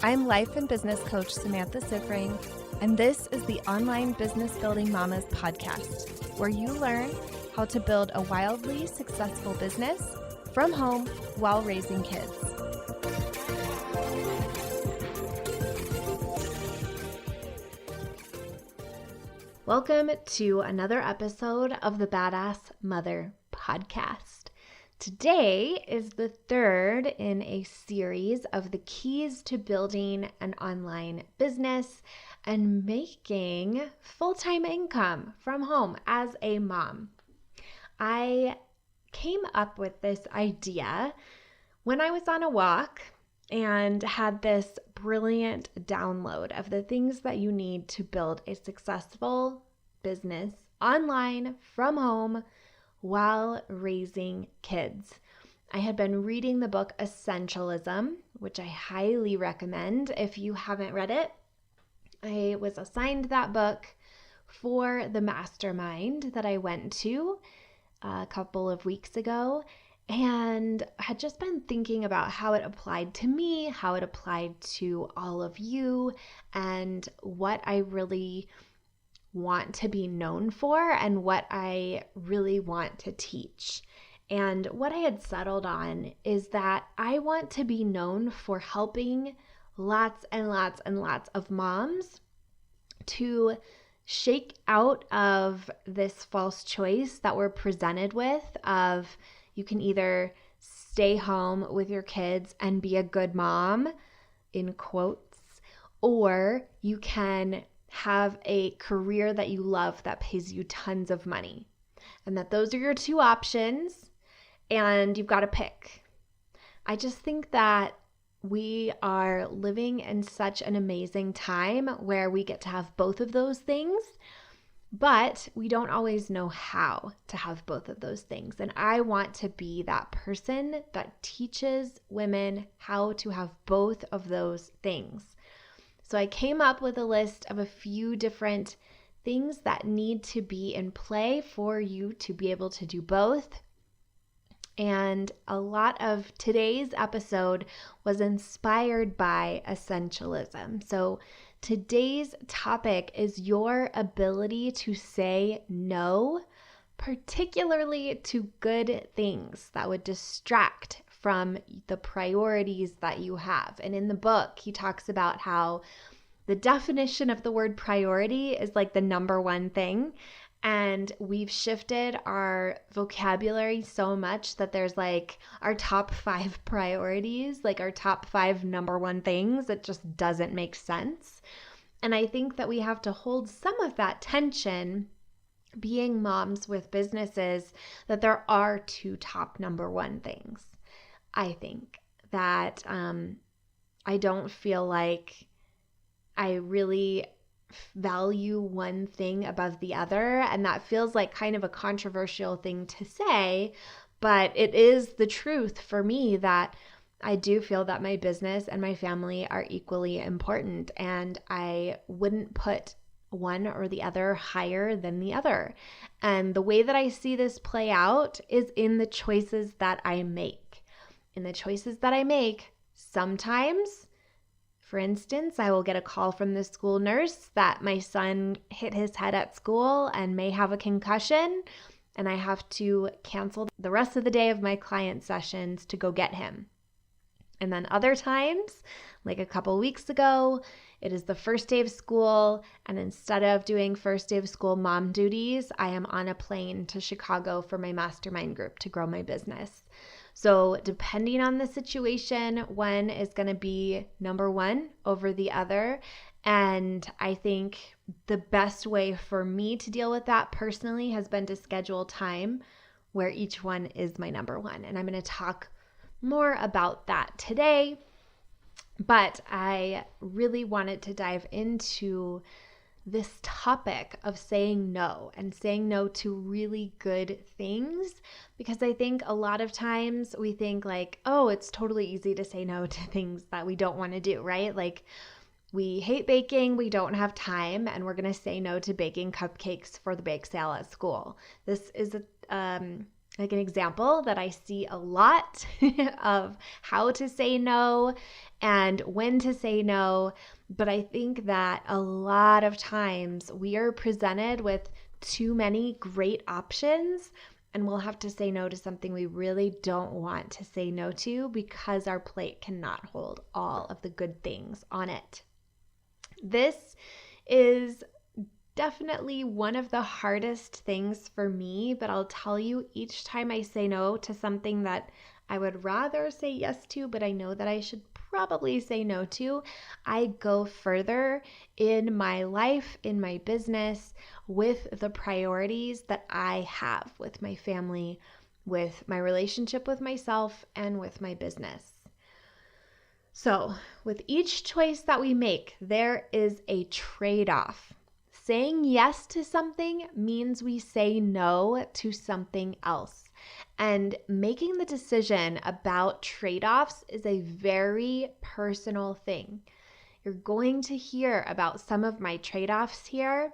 I'm life and business coach Samantha Sifring, and this is the Online Business Building Mamas podcast, where you learn how to build a wildly successful business from home while raising kids. Welcome to another episode of the Badass Mother podcast. Today is the third in a series of the keys to building an online business and making full-time income from home as a mom. I came up with this idea when I was on a walk and had this brilliant download of the things that you need to build a successful business online from home while raising kids. I had been reading the book Essentialism, which I highly recommend if you haven't read it. I was assigned that book for the mastermind that I went to a couple of weeks ago, and had just been thinking about how it applied to me, how it applied to all of you, and what I really want to be known for and what I really want to teach. And what I had settled on is that I want to be known for helping lots and lots and lots of moms to shake out of this false choice that we're presented with of you can either stay home with your kids and be a good mom, in quotes, or you can have a career that you love that pays you tons of money. And that those are your two options, and you've got to pick. I just think that we are living in such an amazing time where we get to have both of those things, but we don't always know how to have both of those things. And I want to be that person that teaches women how to have both of those things. So I came up with a list of a few different things that need to be in play for you to be able to do both. And a lot of today's episode was inspired by essentialism. So today's topic is your ability to say no, particularly to good things that would distract from the priorities that you have. And in the book, he talks about how the definition of the word priority is like the number one thing. And we've shifted our vocabulary so much that there's like our top 5 priorities, like our top 5 number one things. It just doesn't make sense. And I think that we have to hold some of that tension being moms with businesses, that there are 2 top number one things. I think that I don't feel like I really value one thing above the other, and that feels like kind of a controversial thing to say, but it is the truth for me that I do feel that my business and my family are equally important, and I wouldn't put one or the other higher than the other. And the way that I see this play out is in the choices that I make. In the choices that I make, sometimes, for instance, I will get a call from the school nurse that my son hit his head at school and may have a concussion, and I have to cancel the rest of the day of my client sessions to go get him. And then other times, like a couple weeks ago, it is the first day of school, and instead of doing first day of school mom duties, I am on a plane to Chicago for my mastermind group to grow my business. So depending on the situation, one is going to be number one over the other. And I think the best way for me to deal with that personally has been to schedule time where each one is my number one. And I'm going to talk more about that today. But I really wanted to dive into this topic of saying no and saying no to really good things, because I think a lot of times we think like, oh, it's totally easy to say no to things that we don't want to do, right? Like we hate baking, we don't have time, and we're going to say no to baking cupcakes for the bake sale at school. This is an like an example that I see a lot of how to say no and when to say no. But I think that a lot of times we are presented with too many great options, and we'll have to say no to something we really don't want to say no to because our plate cannot hold all of the good things on it. This is definitely one of the hardest things for me, but I'll tell you, each time I say no to something that I would rather say yes to, but I know that I should probably say no to, I go further in my life, in my business, with the priorities that I have with my family, with my relationship with myself, and with my business. So, with each choice that we make, there is a trade-off. Saying yes to something means we say no to something else. And making the decision about trade-offs is a very personal thing. You're going to hear about some of my trade-offs here,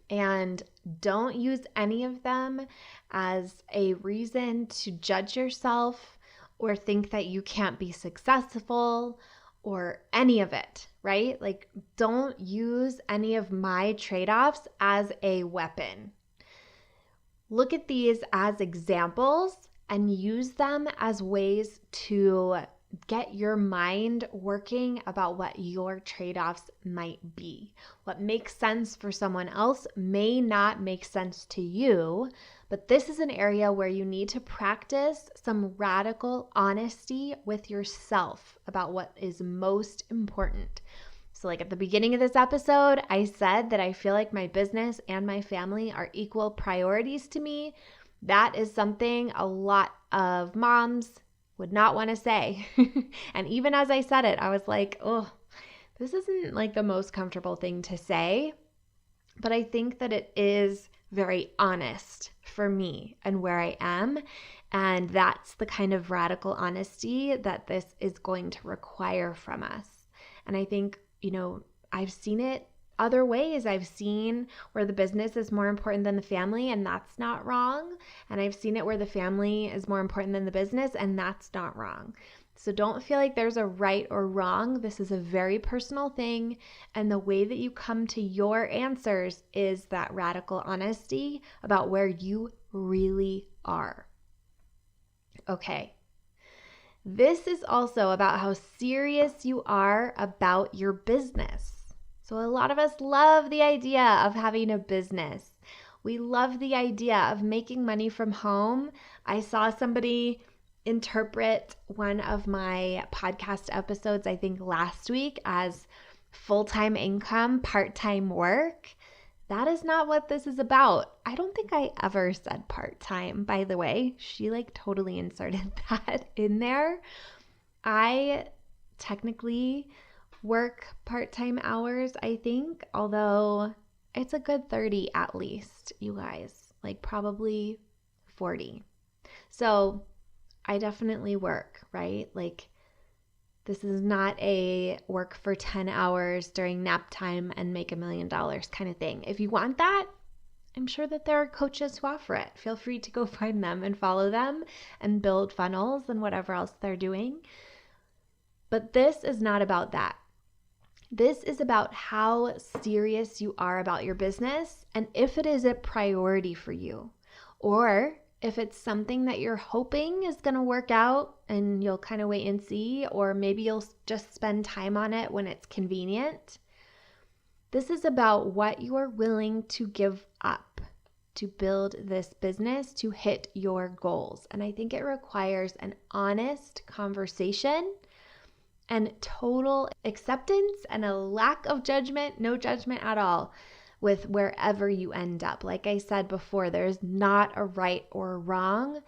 and don't use any of them as a reason to judge yourself or think that you can't be successful or any of it, right? Like, don't use any of my trade-offs as a weapon. Look at these as examples and use them as ways to get your mind working about what your trade-offs might be. What makes sense for someone else may not make sense to you, but this is an area where you need to practice some radical honesty with yourself about what is most important. So like at the beginning of this episode, I said that I feel like my business and my family are equal priorities to me. That is something a lot of moms would not want to say. And even as I said it, I was like, oh, this isn't like the most comfortable thing to say. But I think that it is very honest for me and where I am. And that's the kind of radical honesty that this is going to require from us. And I think, I've seen it other ways. I've seen where the business is more important than the family, and that's not wrong. And I've seen it where the family is more important than the business, and that's not wrong. So don't feel like there's a right or wrong. This is a very personal thing. And the way that you come to your answers is that radical honesty about where you really are. Okay. This is also about how serious you are about your business. So a lot of us love the idea of having a business. We love the idea of making money from home. I saw somebody interpret one of my podcast episodes, I think last week, as full-time income, part-time work. That is not what this is about. I don't think I ever said part-time, by the way. She totally inserted that in there. I technically work part-time hours, I think, although it's a good 30 at least, you guys, probably 40. So I definitely work, right? This is not a work for 10 hours during nap time and make $1 million kind of thing. If you want that, I'm sure that there are coaches who offer it. Feel free to go find them and follow them and build funnels and whatever else they're doing. But this is not about that. This is about how serious you are about your business and if it is a priority for you, or if it's something that you're hoping is going to work out and you'll kind of wait and see, or maybe you'll just spend time on it when it's convenient. This is about what you are willing to give up to build this business to hit your goals. And I think it requires an honest conversation and total acceptance and a lack of judgment, no judgment at all, with wherever you end up. Like I said before, there's not a right or wrong.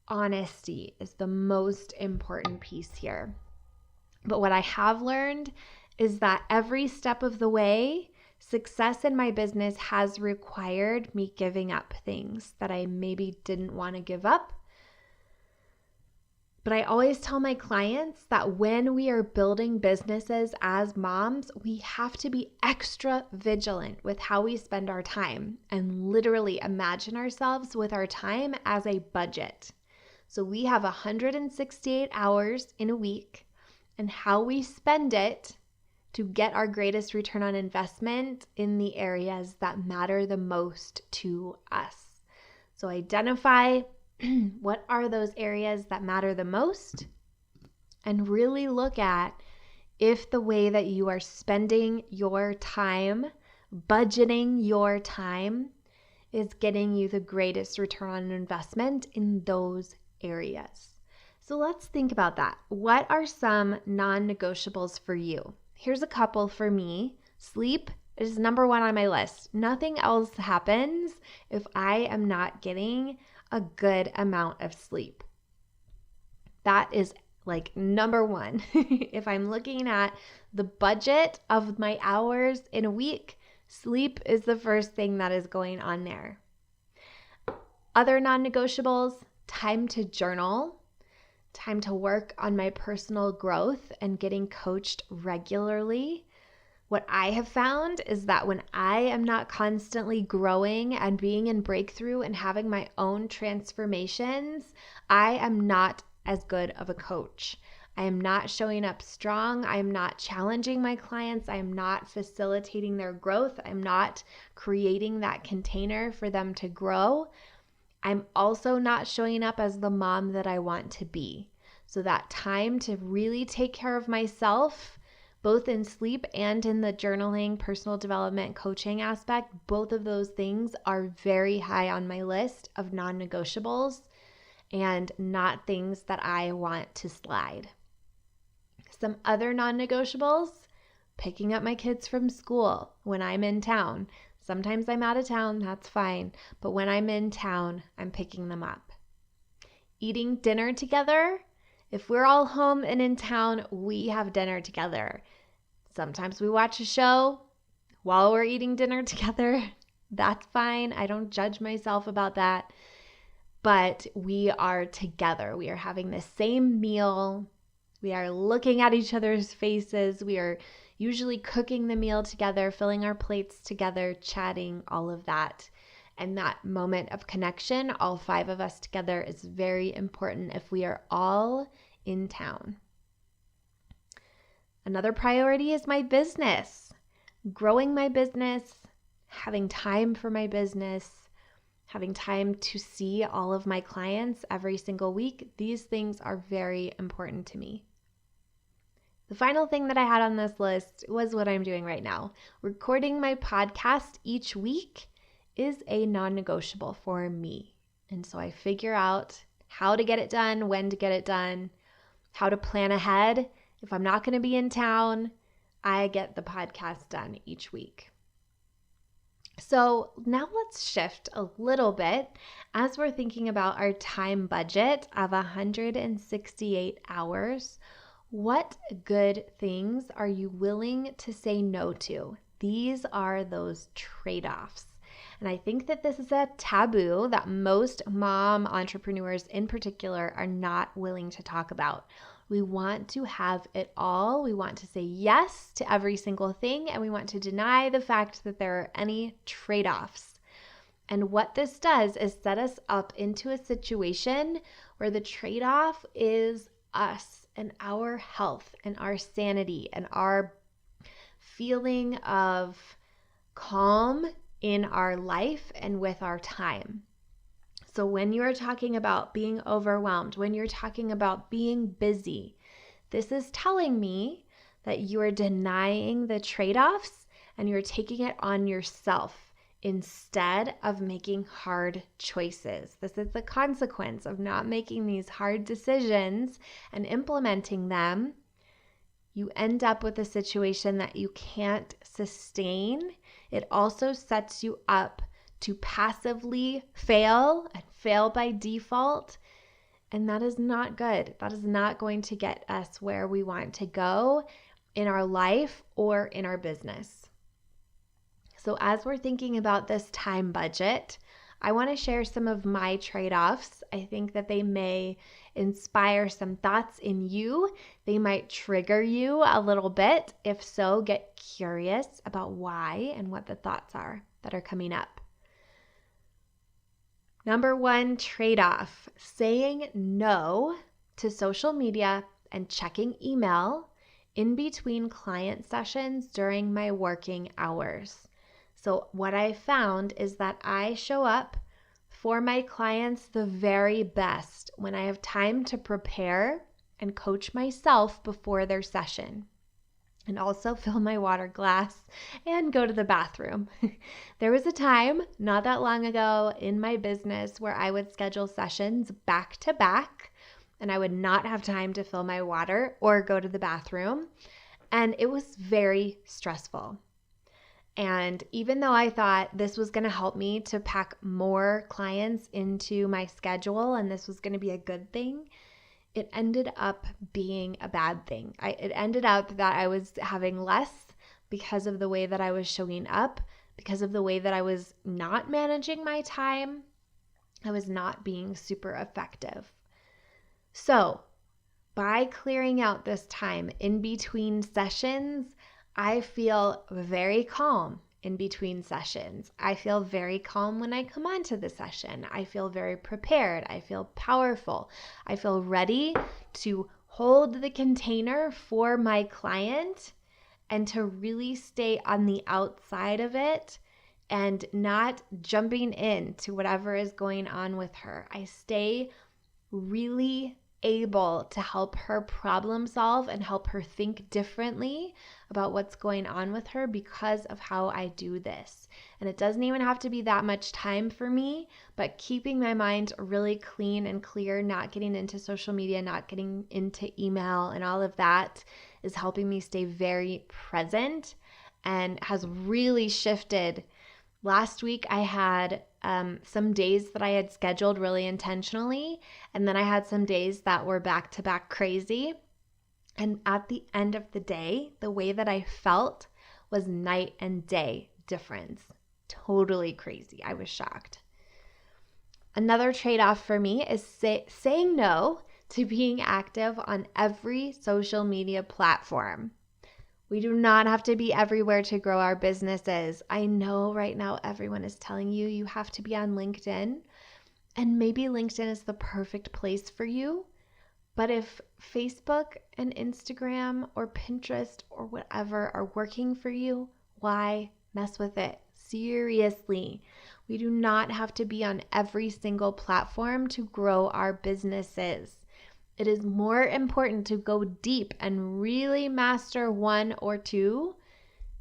Honesty is the most important piece here. But what I have learned is that every step of the way, success in my business has required me giving up things that I maybe didn't want to give up. But I always tell my clients that when we are building businesses as moms, we have to be extra vigilant with how we spend our time and literally imagine ourselves with our time as a budget. So we have 168 hours in a week, and how we spend it to get our greatest return on investment in the areas that matter the most to us. So identify what are those areas that matter the most, and really look at if the way that you are spending your time, budgeting your time, is getting you the greatest return on investment in those areas. So let's think about that. What are some non-negotiables for you? Here's a couple for me. Sleep is number one on my list. Nothing else happens if I am not getting a good amount of sleep. That is like number one. If I'm looking at the budget of my hours in a week, sleep is the first thing that is going on there. Other non-negotiables, time to journal, time to work on my personal growth and getting coached regularly. What I have found is that when I am not constantly growing and being in breakthrough and having my own transformations, I am not as good of a coach. I am not showing up strong. I am not challenging my clients. I am not facilitating their growth. I'm not creating that container for them to grow. I'm also not showing up as the mom that I want to be. So that time to really take care of myself, both in sleep and in the journaling, personal development, coaching aspect, both of those things are very high on my list of non-negotiables and not things that I want to slide. Some other non-negotiables, picking up my kids from school when I'm in town. Sometimes I'm out of town, that's fine. But when I'm in town, I'm picking them up. Eating dinner together. If we're all home and in town, we have dinner together. Sometimes we watch a show while we're eating dinner together. That's fine. I don't judge myself about that. But we are together. We are having the same meal. We are looking at each other's faces. We are usually cooking the meal together, filling our plates together, chatting, all of that. And that moment of connection, all 5 of us together, is very important if we are all in town. Another priority is my business. Growing my business, having time for my business, having time to see all of my clients every single week. These things are very important to me. The final thing that I had on this list was what I'm doing right now. Recording my podcast each week is a non-negotiable for me. And so I figure out how to get it done, when to get it done, how to plan ahead. If I'm not going to be in town, I get the podcast done each week. So now let's shift a little bit as we're thinking about our time budget of 168 hours. What good things are you willing to say no to? These are those trade-offs. And I think that this is a taboo that most mom entrepreneurs in particular are not willing to talk about. We want to have it all. We want to say yes to every single thing, and we want to deny the fact that there are any trade-offs. And what this does is set us up into a situation where the trade-off is us and our health and our sanity and our feeling of calm in our life and with our time. So when you're talking about being overwhelmed, when you're talking about being busy, this is telling me that you're denying the trade-offs and you're taking it on yourself instead of making hard choices. This is the consequence of not making these hard decisions and implementing them. You end up with a situation that you can't sustain. It also sets you up to passively fail and fail by default. And that is not good. That is not going to get us where we want to go in our life or in our business. So as we're thinking about this time budget I want to share some of my trade-offs. I think that they may inspire some thoughts in you. They might trigger you a little bit. If so, get curious about why and what the thoughts are that are coming up. Number one trade-off, saying no to social media and checking email in between client sessions during my working hours. So what I found is that I show up for my clients the very best when I have time to prepare and coach myself before their session, and also fill my water glass and go to the bathroom. There was a time not that long ago in my business where I would schedule sessions back to back and I would not have time to fill my water or go to the bathroom. And it was very stressful. And even though I thought this was going to help me to pack more clients into my schedule and this was going to be a good thing, it ended up being a bad thing. It ended up that I was having less because of the way that I was showing up, because of the way that I was not managing my time. I was not being super effective. So by clearing out this time in between sessions, I feel very calm in between sessions. I feel very calm when I come onto the session. I feel very prepared. I feel powerful. I feel ready to hold the container for my client and to really stay on the outside of it and not jumping into whatever is going on with her. I stay really able to help her problem solve and help her think differently about what's going on with her because of how I do this. And it doesn't even have to be that much time for me, but keeping my mind really clean and clear, not getting into social media, not getting into email and all of that is helping me stay very present and has really shifted. Last week, I had some days that I had scheduled really intentionally, and then I had some days that were back-to-back crazy. And at the end of the day, the way that I felt was night and day difference. Totally crazy. I was shocked. Another trade-off for me is saying no to being active on every social media platform. We do not have to be everywhere to grow our businesses. I know right now everyone is telling you you have to be on LinkedIn, and maybe LinkedIn is the perfect place for you. But if Facebook and Instagram or Pinterest or whatever are working for you, why mess with it? Seriously, we do not have to be on every single platform to grow our businesses. It is more important to go deep and really master one or two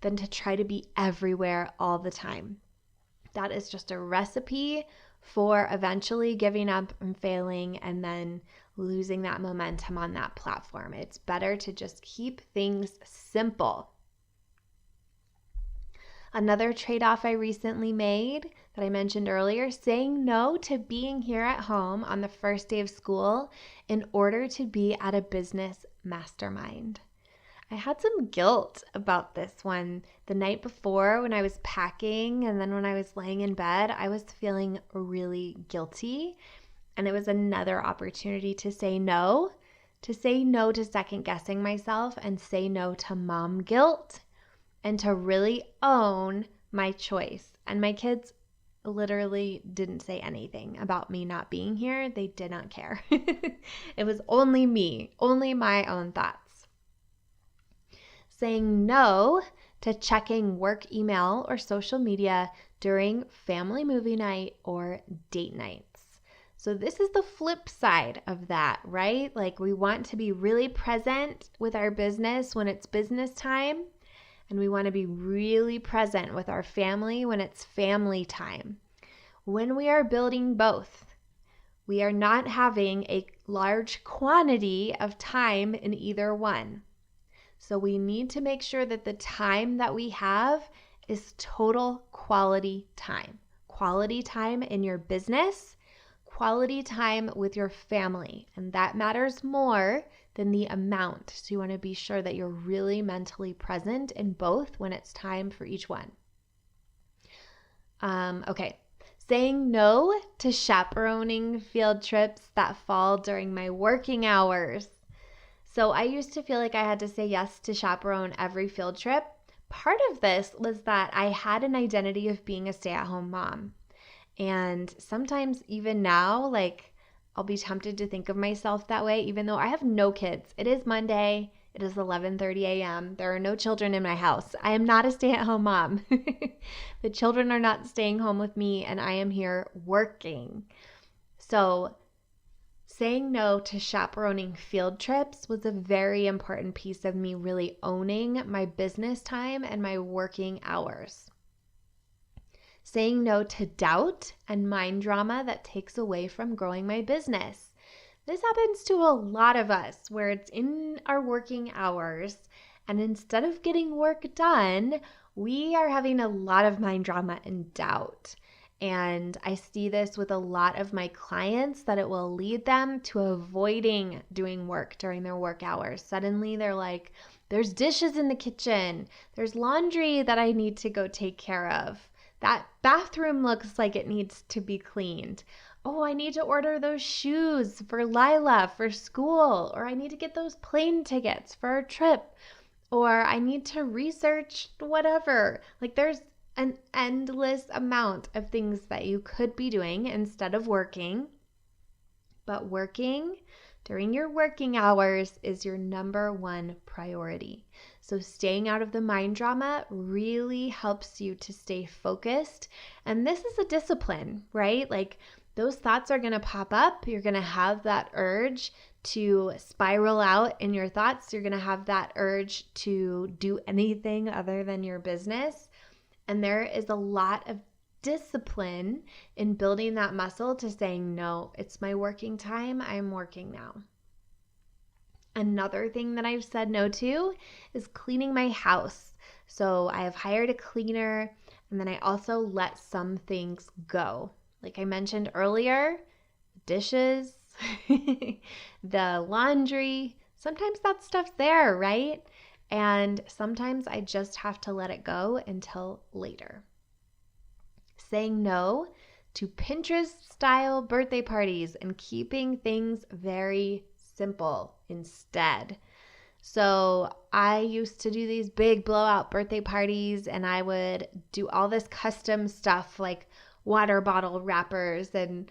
than to try to be everywhere all the time. That is just a recipe for eventually giving up and failing and then losing that momentum on that platform. It's better to just keep things simple. Another trade-off I recently made that I mentioned earlier, saying no to being here at home on the first day of school in order to be at a business mastermind. I had some guilt about this one. The night before when I was packing and then when I was laying in bed, I was feeling really guilty. And it was another opportunity to say no to second guessing myself and say no to mom guilt and to really own my choice. And my kids literally didn't say anything about me not being here. They did not care. It was only me, only my own thoughts. Saying no to checking work email or social media during family movie night or date nights. So this is the flip side of that, right? Like we want to be really present with our business when it's business time. And we want to be really present with our family when it's family time. When we are building both, we are not having a large quantity of time in either one. So we need to make sure that the time that we have is total quality time. Quality time in your business, quality time with your family. And that matters more than the amount. So you want to be sure that you're really mentally present in both when it's time for each one. Okay, Saying no to chaperoning field trips that fall during my working hours. So I used to feel like I had to say yes to chaperone every field trip. Part of this was that I had an identity of being a stay-at-home mom. And sometimes even now, like, I'll be tempted to think of myself that way, even though I have no kids. It is Monday. It is 11:30 a.m. There are no children in my house. I am not a stay-at-home mom. The children are not staying home with me, and I am here working. So saying no to chaperoning field trips was a very important piece of me really owning my business time and my working hours. Saying no to doubt and mind drama that takes away from growing my business. This happens to a lot of us where it's in our working hours, and instead of getting work done, we are having a lot of mind drama and doubt. And I see this with a lot of my clients that it will lead them to avoiding doing work during their work hours. Suddenly they're like, there's dishes in the kitchen, there's laundry that I need to go take care of. That bathroom looks like it needs to be cleaned. Oh, I need to order those shoes for Lila for school, or I need to get those plane tickets for a trip, or I need to research whatever. Like there's an endless amount of things that you could be doing instead of working. But working during your working hours is your number one priority. So staying out of the mind drama really helps you to stay focused. And this is a discipline, right? Like those thoughts are going to pop up. You're going to have that urge to spiral out in your thoughts. You're going to have that urge to do anything other than your business. And there is a lot of discipline in building that muscle to saying, no, it's my working time. I'm working now. Another thing that I've said no to is cleaning my house. So I have hired a cleaner, and then I also let some things go. Like I mentioned earlier, dishes, the laundry, sometimes that stuff's there, right? And sometimes I just have to let it go until later. Saying no to Pinterest-style birthday parties and keeping things very simple instead. So I used to do these big blowout birthday parties, and I would do all this custom stuff like water bottle wrappers and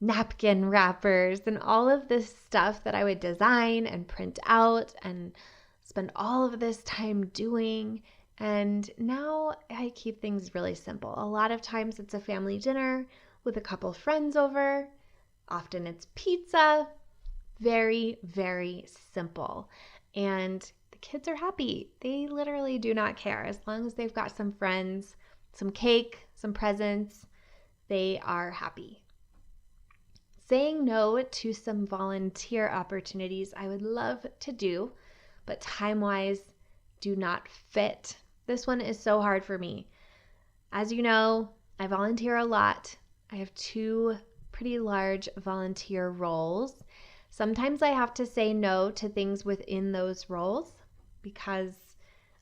napkin wrappers and all of this stuff that I would design and print out and spend all of this time doing. And now I keep things really simple. A lot of times it's a family dinner with a couple friends over. Often it's pizza. Very, very simple. And the kids are happy. They literally do not care. As long as they've got some friends, some cake, some presents, they are happy. Saying no to some volunteer opportunities I would love to do, but time-wise do not fit. This one is so hard for me. As you know, I volunteer a lot. I have 2 pretty large volunteer roles. Sometimes I have to say no to things within those roles because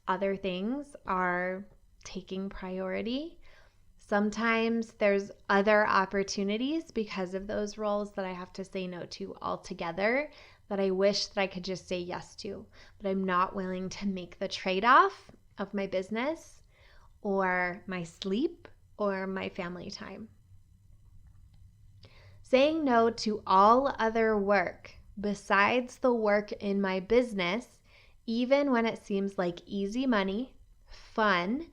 other things are taking priority. Sometimes there's other opportunities because of those roles that I have to say no to altogether that I wish that I could just say yes to, but I'm not willing to make the trade-off of my business or my sleep or my family time. Saying no to all other work besides the work in my business, even when it seems like easy money, fun,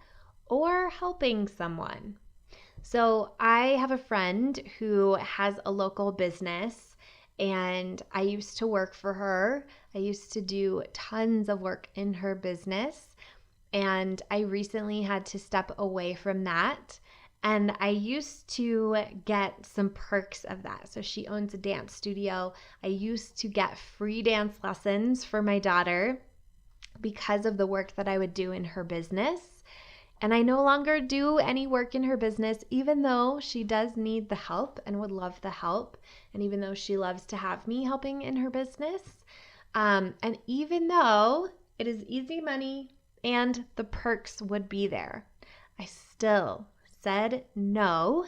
or helping someone. So I have a friend who has a local business, and I used to work for her. I used to do tons of work in her business, and I recently had to step away from that. And I used to get some perks of that. So she owns a dance studio. I used to get free dance lessons for my daughter because of the work that I would do in her business. And I no longer do any work in her business, even though she does need the help and would love the help. And even though she loves to have me helping in her business. And even though it is easy money and the perks would be there, I still said no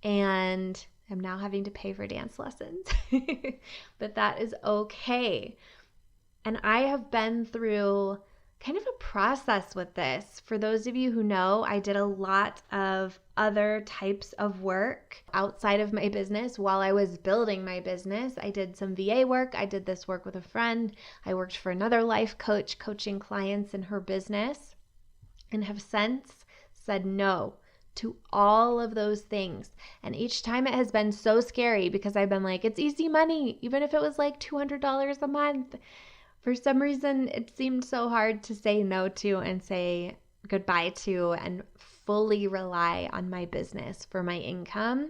and I'm now having to pay for dance lessons, but that is okay. And I have been through kind of a process with this. For those of you who know, I did a lot of other types of work outside of my business while I was building my business. I did some VA work. I did this work with a friend. I worked for another life coach, coaching clients in her business, and have since said no to all of those things. And each time it has been so scary because I've been like, it's easy money, even if it was like $200 a month. For some reason, it seemed so hard to say no to and say goodbye to and fully rely on my business for my income.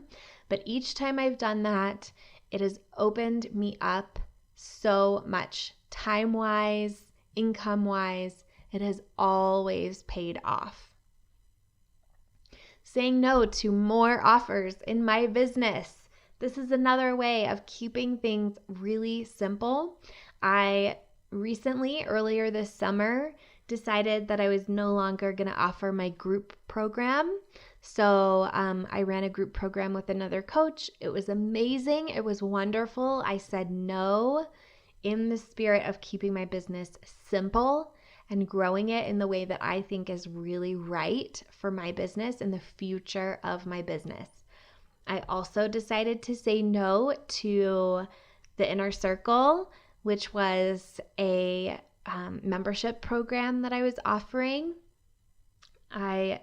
But each time I've done that, it has opened me up so much, time-wise, income-wise. It has always paid off. Saying no to more offers in my business. This is another way of keeping things really simple. I recently, earlier this summer, decided that I was no longer going to offer my group program. So I ran a group program with another coach. It was amazing. It was wonderful. I said no in the spirit of keeping my business simple and growing it in the way that I think is really right for my business and the future of my business. I also decided to say no to the Inner Circle, which was a membership program that I was offering. I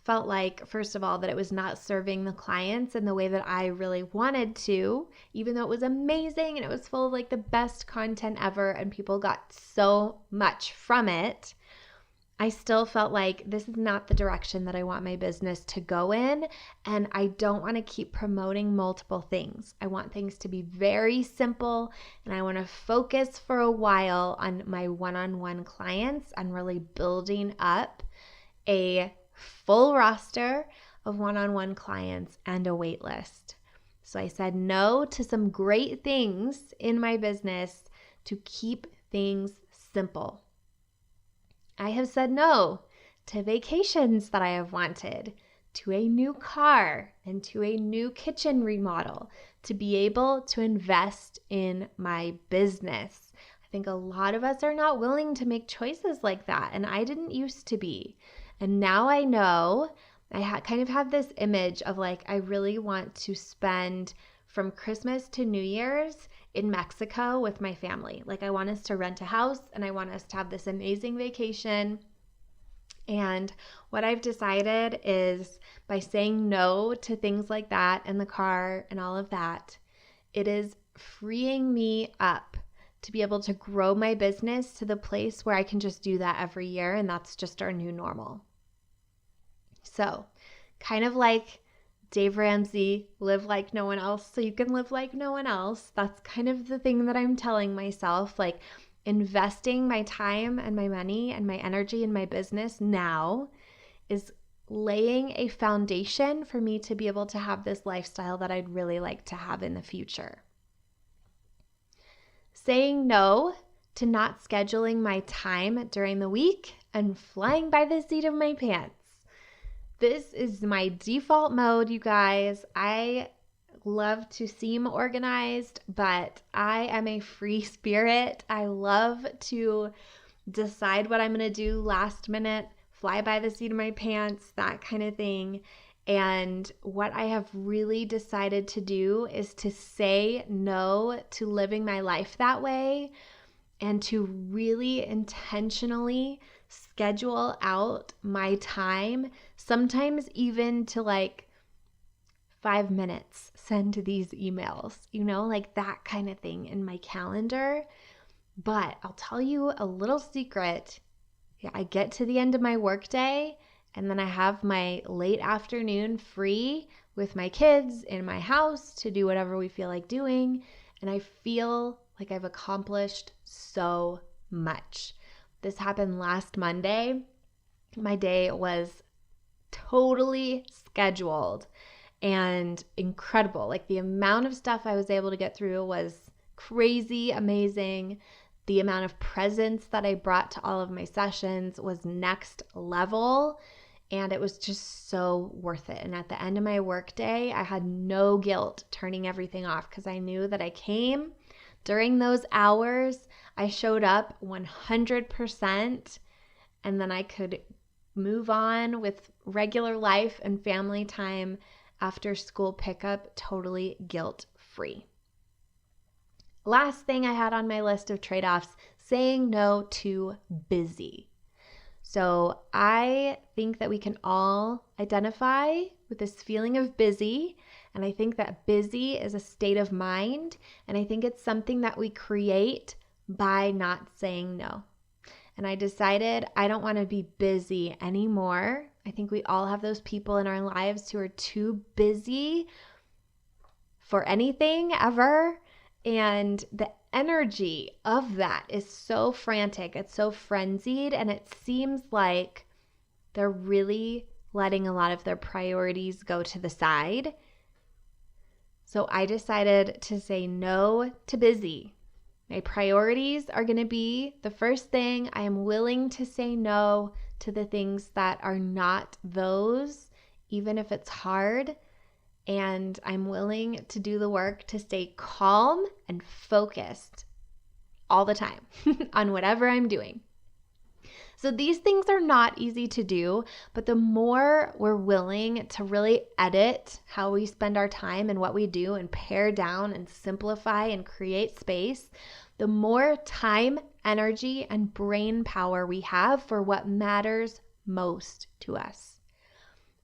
felt like, first of all, that it was not serving the clients in the way that I really wanted to, even though it was amazing and it was full of like the best content ever and people got so much from it. I still felt like this is not the direction that I want my business to go in, and I don't want to keep promoting multiple things. I want things to be very simple, and I want to focus for a while on my one-on-one clients and really building up a full roster of one-on-one clients and a wait list. So I said no to some great things in my business to keep things simple. I have said no to vacations that I have wanted, to a new car, and to a new kitchen remodel to be able to invest in my business. I think a lot of us are not willing to make choices like that, and I didn't used to be. And now I know I kind of have this image of like, I really want to spend from Christmas to New Year's in Mexico with my family. Like I want us to rent a house and I want us to have this amazing vacation. And what I've decided is by saying no to things like that and the car and all of that, it is freeing me up to be able to grow my business to the place where I can just do that every year. And that's just our new normal. So kind of like Dave Ramsey, live like no one else so you can live like no one else. That's kind of the thing that I'm telling myself, like investing my time and my money and my energy in my business now is laying a foundation for me to be able to have this lifestyle that I'd really like to have in the future. Saying no to not scheduling my time during the week and flying by the seat of my pants. This is my default mode, you guys. I love to seem organized, but I am a free spirit. I love to decide what I'm going to do last minute, fly by the seat of my pants, that kind of thing. And what I have really decided to do is to say no to living my life that way and to really intentionally schedule out my time, sometimes even to like 5 minutes, send these emails, like that kind of thing in my calendar. But I'll tell you a little secret. I get to the end of my workday and then I have my late afternoon free with my kids in my house to do whatever we feel like doing. And I feel like I've accomplished so much. This happened last Monday. My day was totally scheduled and incredible. Like the amount of stuff I was able to get through was crazy, amazing. The amount of presence that I brought to all of my sessions was next level. And it was just so worth it. And at the end of my workday, I had no guilt turning everything off because I knew that I came during those hours. I showed up 100%, and then I could move on with regular life and family time after school pickup totally guilt-free. Last thing I had on my list of trade-offs, saying no to busy. So I think that we can all identify with this feeling of busy, and I think that busy is a state of mind, and I think it's something that we create by not saying no. And I decided I don't want to be busy anymore. I think we all have those people in our lives who are too busy for anything ever, and the energy of that is so frantic, it's so frenzied, and it seems like they're really letting a lot of their priorities go to the side. So I decided to say no to busy. My priorities are going to be, the first thing, I am willing to say no to the things that are not those, even if it's hard. And I'm willing to do the work to stay calm and focused all the time on whatever I'm doing. So these things are not easy to do, but the more we're willing to really edit how we spend our time and what we do and pare down and simplify and create space, the more time, energy, and brain power we have for what matters most to us.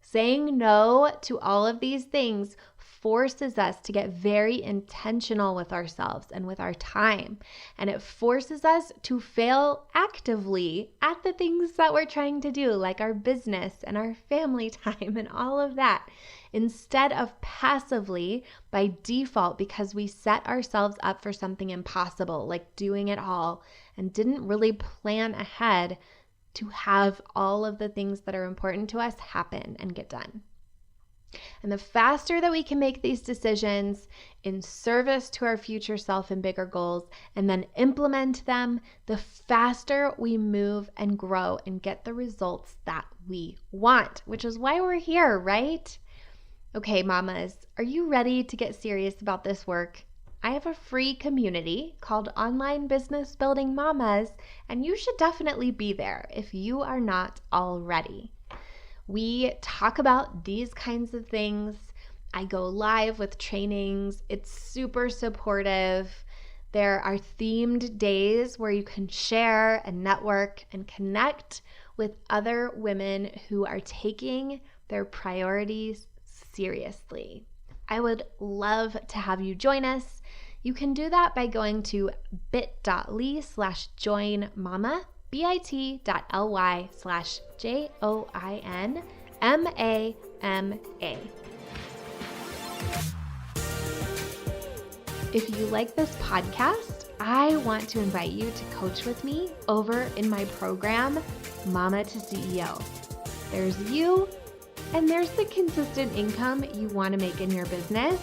Saying no to all of these things forces us to get very intentional with ourselves and with our time. And it forces us to fail actively at the things that we're trying to do, like our business and our family time and all of that, instead of passively by default because we set ourselves up for something impossible, like doing it all, and didn't really plan ahead to have all of the things that are important to us happen and get done. And the faster that we can make these decisions in service to our future self and bigger goals and then implement them, the faster we move and grow and get the results that we want, which is why we're here, right? Okay, mamas, are you ready to get serious about this work? I have a free community called Online Business Building Mamas, and you should definitely be there if you are not already. We talk about these kinds of things. I go live with trainings. It's super supportive. There are themed days where you can share and network and connect with other women who are taking their priorities seriously. I would love to have you join us. You can do that by going to bit.ly/joinmama, bit.ly/JOINMAMA. If you like this podcast, I want to invite you to coach with me over in my program, Mama to CEO. There's you, and there's the consistent income you want to make in your business,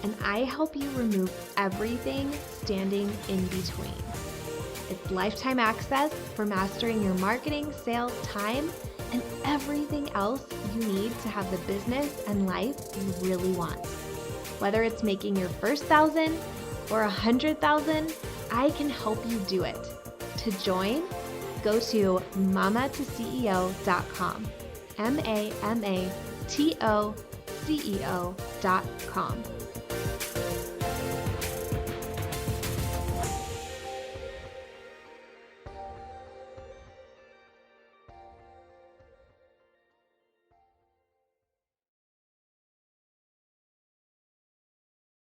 and I help you remove everything standing in between. It's lifetime access for mastering your marketing, sales, time, and everything else you need to have the business and life you really want. Whether it's making your first 1,000 or 100,000, I can help you do it. To join, go to mamatoceo.com. MAMATOCEO.com.